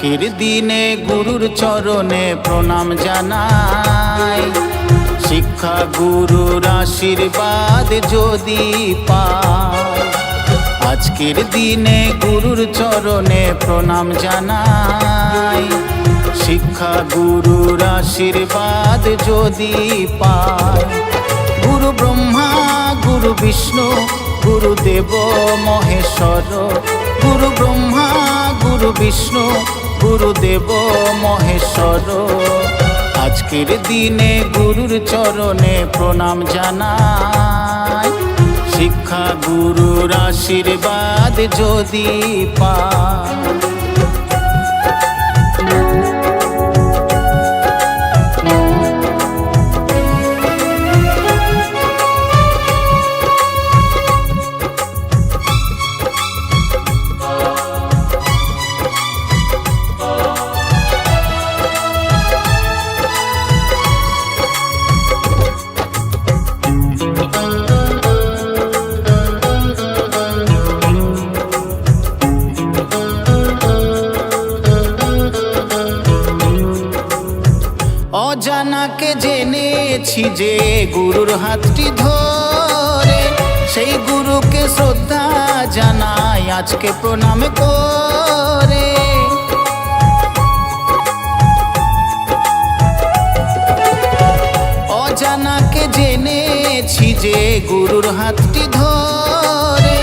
আজকের দিনে গুরুর চরণে প্রণাম জানাই। শিক্ষা গুরুর আশীর্বাদ যদি পাই, আজকের দিনে গুরুর চরণে প্রণাম জানাই। শিক্ষা গুরুর আশীর্বাদ যদি পাই, গুরু ব্রহ্মা গুরু বিষ্ণু গুরুদেব মহেশ্বর, গুরু ব্রহ্মা গুরু বিষ্ণু গুরুদেব মহেশ্বর। আজকের দিনে গুরুর চরণে প্রণাম জানাই। শিক্ষা গুরুর আশীর্বাদ যদি পাই, অজানাকে জেনেছি যে গুরুর হাতটি ধরে, সেই গুরুকে শ্রদ্ধা জানাই আজকে প্রণাম করে। অজানাকে জেনেছি যে গুরুর হাতটি ধরে,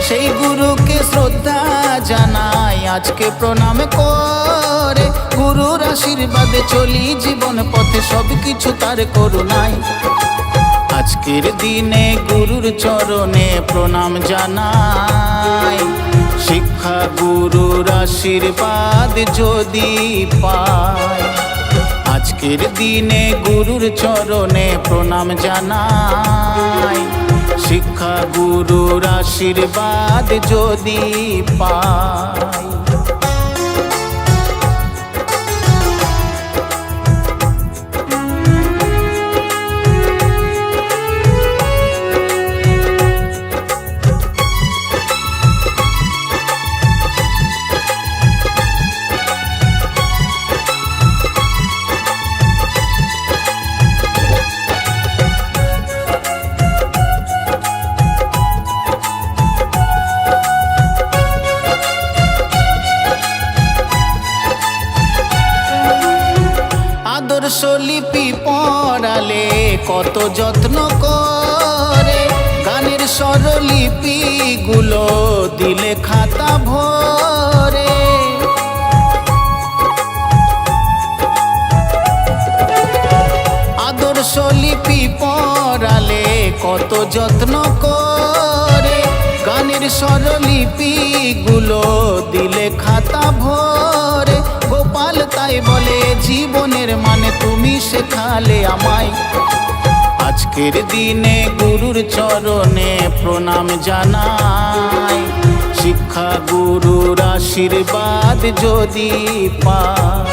সেই গুরুকে শ্রদ্ধা জানাই আজকে প্রণাম করে। গুরুর আশীর্বাদে চলি জীবন পথে, সবকিছু তার করুণায়। আজকের দিনে গুরুর চরণে প্রণাম জানাই। শিক্ষা গুরুর আশীর্বাদ যদি পাই, আজকের দিনে গুরুর চরণে প্রণাম জানাই। শিক্ষা গুরুর আশীর্বাদ যদি পাই, আদর্শ লিপি পড়ালে কত যত্ন করে, গানের স্বরলিপি গুলো দিলে খাতা ভরে। আদর্শ লিপি পড়ালে কত যত্ন করে, গানের স্বরলিপি গুলো দিলে খাতা ভরে। গোপাল তাই বলে জীবনের মানে তুমি শেখালে আমায়। আজকের দিনে গুরুর চরণে প্রণাম জানাই। শিক্ষা গুরুর আশীর্বাদ যদি পাই,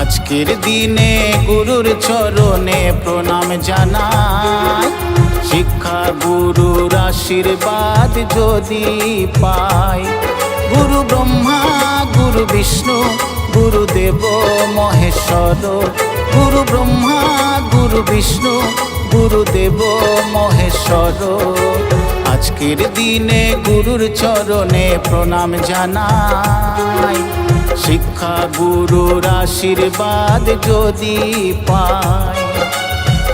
আজকের দিনে গুরুর চরণে প্রণাম জানাই। শিক্ষা গুরুর আশীর্বাদ যদি পাই, গুরু ব্রহ্মা গুরু বিষ্ণু গুরুদেব মহেশ্বর, গুরু ব্রহ্মা গুরু বিষ্ণু গুরুদেব মহেশ্বর। আজকের দিনে গুরুর চরণে প্রণাম জানাই। শিক্ষা গুরুর আশীর্বাদ যদি পাই,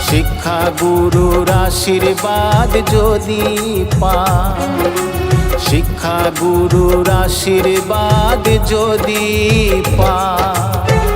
শিক্ষা গুরুর আশীর্বাদ যদি পাই, শিক্ষা গুরুর আশীর্বাদ যদি পাই।